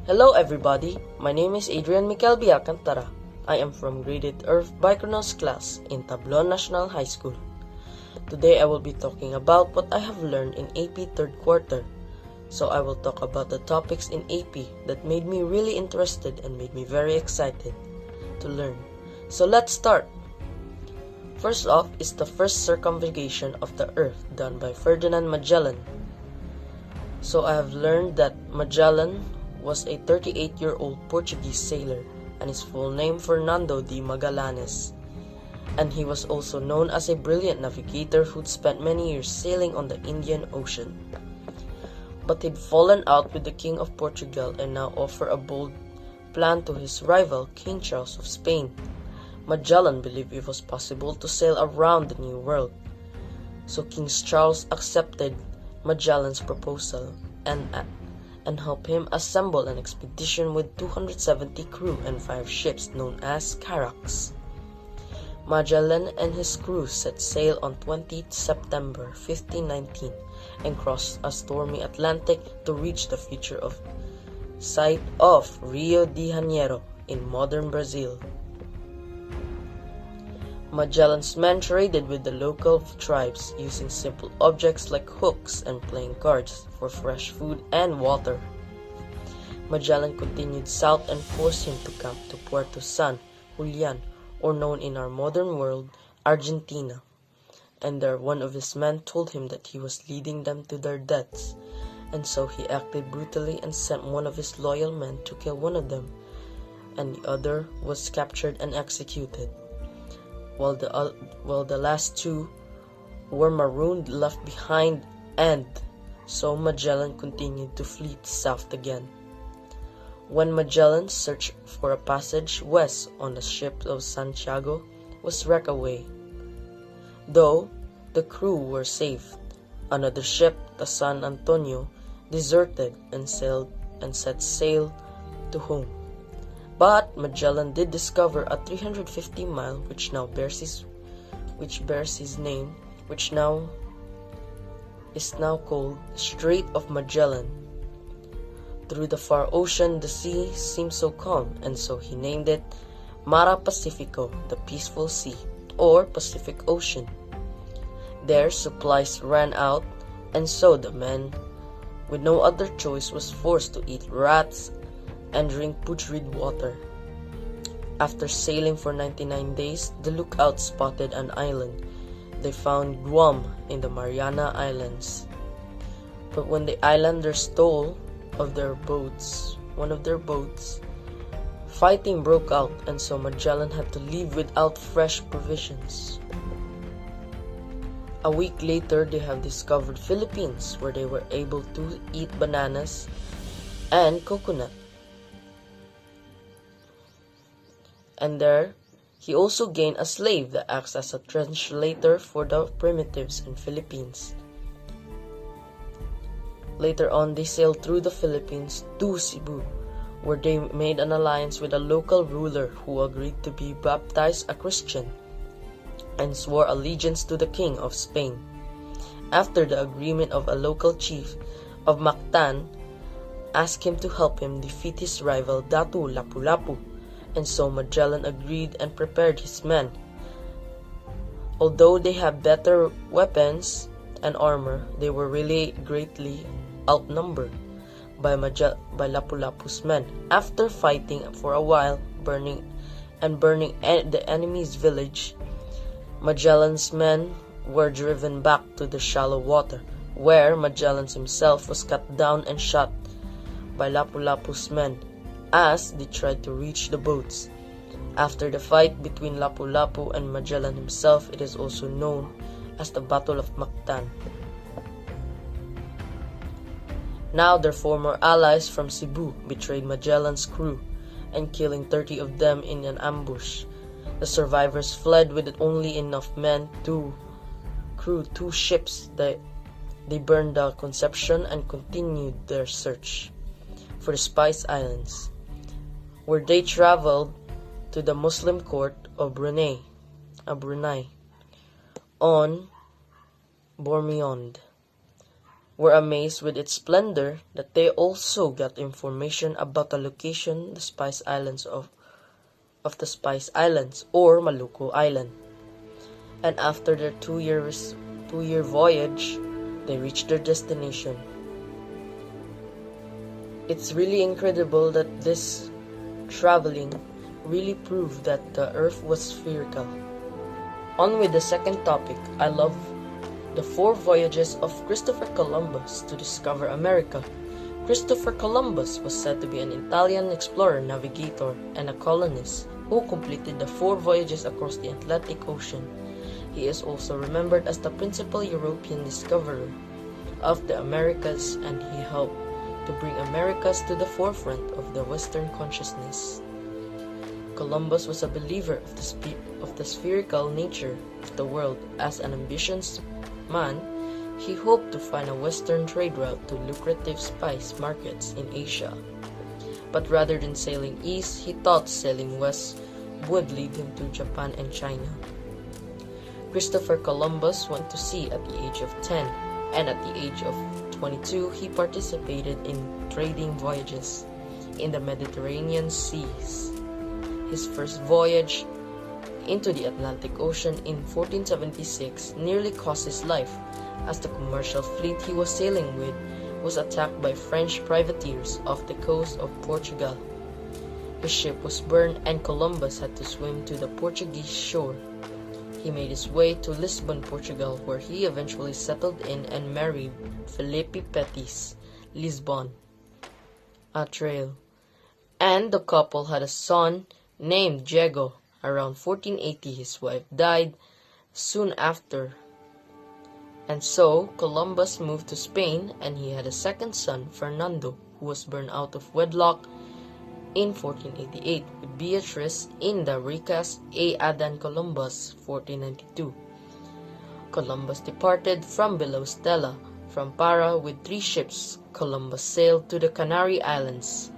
Hello everybody, my name is Adrian Michelby Alcantara. I am from Graded Earth Biochronos class in Tablon National High School. Today I will be talking about what I have learned in AP third quarter. So I will talk about the topics in AP that made me really interested and made me very excited to learn. So let's start. First off is the first circumnavigation of the Earth done by Ferdinand Magellan. So I have learned that Magellan was a 38-year-old Portuguese sailor, and his full name Fernando de Magallanes. And he was also known as a brilliant navigator who'd spent many years sailing on the Indian Ocean. But he'd fallen out with the King of Portugal and now offered a bold plan to his rival, King Charles of Spain. Magellan believed it was possible to sail around the New World. So King Charles accepted Magellan's proposal and helped him assemble an expedition with 270 crew and 5 ships known as carracks. Magellan and his crew set sail on 20 September 1519 and crossed a stormy Atlantic to reach the future site of Rio de Janeiro in modern Brazil. Magellan's men traded with the local tribes using simple objects like hooks and playing cards for fresh food and water. Magellan continued south and forced him to camp to Puerto San Julian, or known in our modern world, Argentina. And there one of his men told him that he was leading them to their deaths, and so he acted brutally and sent one of his loyal men to kill one of them, and the other was captured and executed, while the last 2 were marooned, left behind, and so Magellan continued to flee south again. When Magellan searched for a passage west on the ship of Santiago was wrecked away. Though the crew were saved, another ship, the San Antonio, deserted and set sail to home. But Magellan did discover a 350-mile which is now called Strait of Magellan. Through the far ocean, the sea seemed so calm, and so he named it Mare Pacifico, the peaceful sea, or Pacific Ocean. There supplies ran out, and so the men, with no other choice, was forced to eat rats and drink putrid water. After sailing for 99 days, the lookout spotted an island. They found Guam in the Mariana Islands. But when the islanders stole one of their boats, fighting broke out, and so Magellan had to leave without fresh provisions. A week later, they have discovered Philippines, where they were able to eat bananas and coconut. And there, he also gained a slave that acts as a translator for the primitives in Philippines. Later on, they sailed through the Philippines to Cebu, where they made an alliance with a local ruler who agreed to be baptized a Christian and swore allegiance to the King of Spain. After the agreement of a local chief of Mactan asked him to help him defeat his rival Datu Lapu-Lapu, and so Magellan agreed and prepared his men. Although they had better weapons and armor, they were really greatly outnumbered by Lapu-Lapu's men. After fighting for a while, burning the enemy's village, Magellan's men were driven back to the shallow water, where Magellan himself was cut down and shot by Lapu-Lapu's men as they tried to reach the boats. After the fight between Lapu-Lapu and Magellan himself, it is also known as the Battle of Mactan. Now their former allies from Cebu betrayed Magellan's crew and killing 30 of them in an ambush. The survivors fled with only enough men to crew 2 ships. They burned the Conception and continued their search for the Spice Islands, where they traveled to the Muslim court of Brunei on Borneo. were amazed with its splendor that they also got information about the location, the Spice Islands of the Spice Islands or Maluku Island. And after their two-year voyage, they reached their destination. It's really incredible that this traveling really proved that the Earth was spherical. On with the second topic, I love the 4 voyages of Christopher Columbus to discover America. Christopher Columbus was said to be an Italian explorer, navigator, and a colonist who completed the 4 voyages across the Atlantic Ocean. He is also remembered as the principal European discoverer of the Americas, and he helped to bring Americas to the forefront of the Western consciousness. Columbus was a believer of the spherical nature of the world. As an ambitious man, he hoped to find a Western trade route to lucrative spice markets in Asia. But rather than sailing east, he thought sailing west would lead him to Japan and China. Christopher Columbus went to sea at the age of 10, and at the age of 22, he participated in trading voyages in the Mediterranean seas. His first voyage into the Atlantic Ocean in 1476 nearly cost his life, as the commercial fleet he was sailing with was attacked by French privateers off the coast of Portugal. His ship was burned and Columbus had to swim to the Portuguese shore. He made his way to Lisbon, Portugal, where he eventually settled in and married Felipe Pettis, Lisbon, a trail. And the couple had a son named Diego. Around 1480, his wife died soon after. And so, Columbus moved to Spain, and he had a second son, Fernando, who was born out of wedlock in 1488 with Beatrice in the recast A. Adan Columbus, 1492. Columbus departed from below Stella, from Para, with 3 ships. Columbus sailed to the Canary Islands,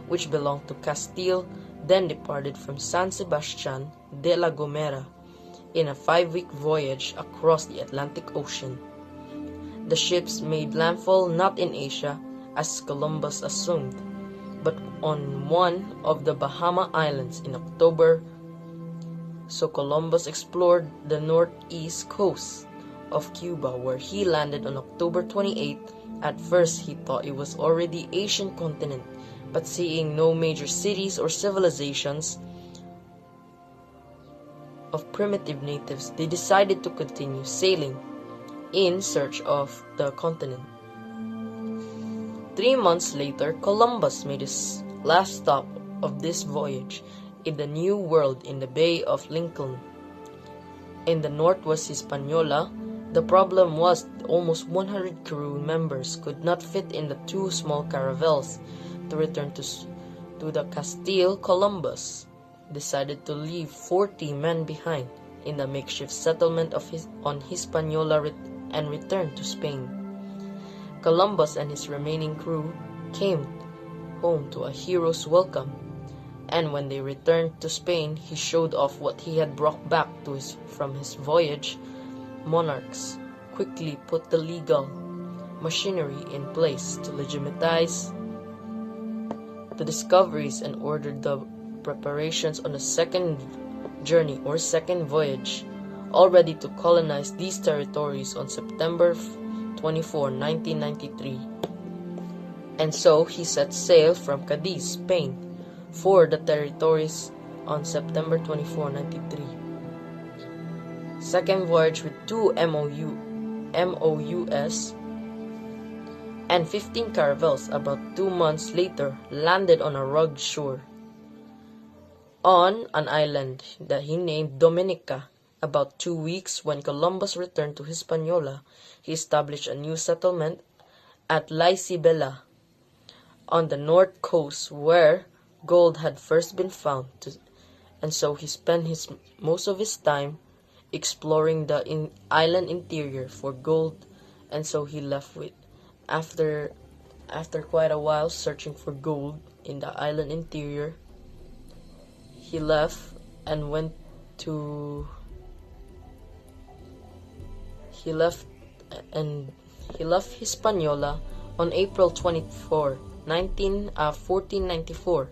which belonged to Castile, then departed from San Sebastian de la Gomera in a 5-week voyage across the Atlantic Ocean. The ships made landfall not in Asia, as Columbus assumed, but on one of the Bahama Islands in October. So Columbus explored the northeast coast of Cuba, where he landed on October 28. At first, he thought it was already Asian continent, but seeing no major cities or civilizations of primitive natives, they decided to continue sailing in search of the continent. 3 months later, Columbus made his last stop of this voyage in the New World in the Bay of Lincoln. In the north was Hispaniola. The problem was almost 100 crew members could not fit in the 2 small caravels. To return to the Castile, Columbus decided to leave 40 men behind in the makeshift settlement on Hispaniola and return to Spain. Columbus and his remaining crew came home to a hero's welcome, and when they returned to Spain, he showed off what he had brought back from his voyage. Monarchs quickly put the legal machinery in place to legitimize the discoveries and ordered the preparations on the second journey or second voyage, all ready to colonize these territories on September 24, 1993. And so he set sail from Cadiz, Spain, for the territories on September 24, 1993. Second voyage with 2 MOUs and 15 caravels about 2 months later landed on a rugged shore on an island that he named Dominica. About 2 weeks when Columbus returned to Hispaniola, he established a new settlement at La Isabela on the north coast where gold had first been found, and so he spent most of his time exploring the island interior for gold, and so he left with after quite a while searching for gold in the island interior. He left and went to he left Hispaniola on April 24, 1494,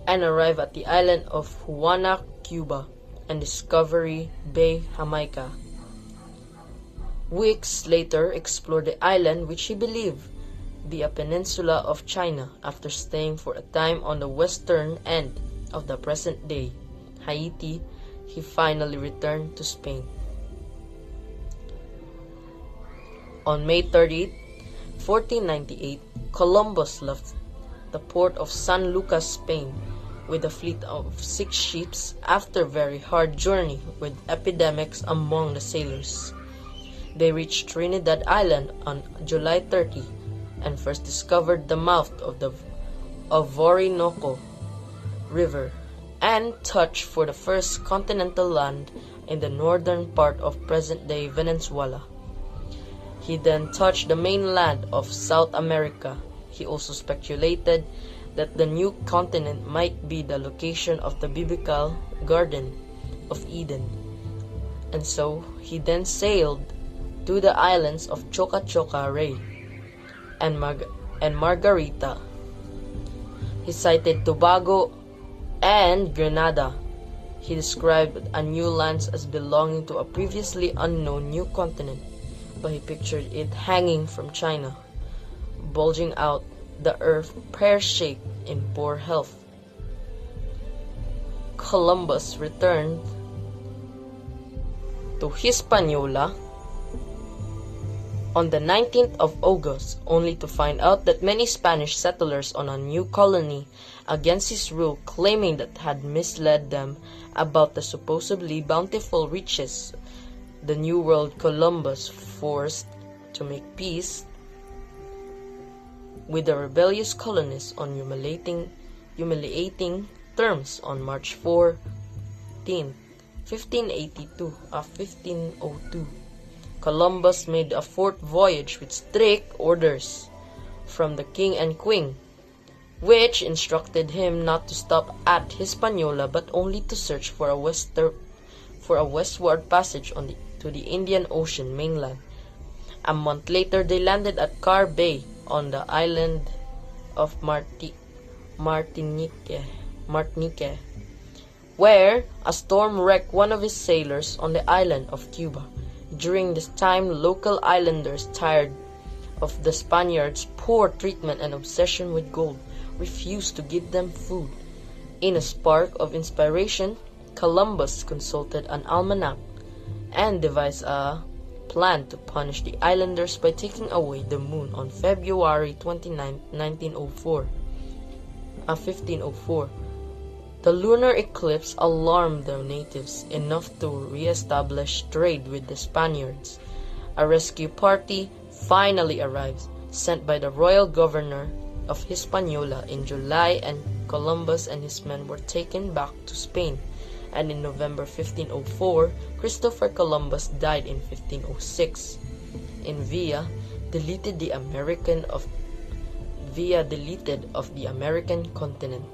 and arrived at the island of Juana, Cuba, and Discovery Bay, Jamaica. Weeks later explored the island, which he believed be a peninsula of China, after staying for a time on the western end of the present-day Haiti. He finally returned to Spain. On May 30, 1498, Columbus left the port of San Lucas, Spain, with a fleet of 6 ships after a very hard journey with epidemics among the sailors. They reached Trinidad Island on July 30 and first discovered the mouth of the Orinoco River and touched for the first continental land in the northern part of present-day Venezuela. He then touched the mainland of South America. He also speculated that the new continent might be the location of the biblical Garden of Eden. And so he then sailed to the islands of Choca Choca Ray and Margarita. He sighted Tobago and Grenada. He described a new land as belonging to a previously unknown new continent, but he pictured it hanging from China, bulging out the earth pear-shaped in poor health. Columbus returned to Hispaniola on the 19th of August, only to find out that many Spanish settlers on a new colony against his rule, claiming that had misled them about the supposedly bountiful riches the New World. Columbus forced to make peace with the rebellious colonists on humiliating terms on March 14, 1502. Columbus made a 4th voyage with strict orders from the king and queen, which instructed him not to stop at Hispaniola but only to search for a westward passage to the Indian Ocean mainland. A month later, they landed at Car Bay on the island of Martinique, where a storm wrecked one of his sailors on the island of Cuba. During this time, local islanders, tired of the Spaniards' poor treatment and obsession with gold, refused to give them food. In a spark of inspiration, Columbus consulted an almanac and devised a plan to punish the islanders by taking away the moon on February 29, 1504. The lunar eclipse alarmed the natives enough to re-establish trade with the Spaniards. A rescue party finally arrived, sent by the royal governor of Hispaniola in July, and Columbus and his men were taken back to Spain. And in November 1504, Christopher Columbus died in 1506. In Via deleted of the American continent.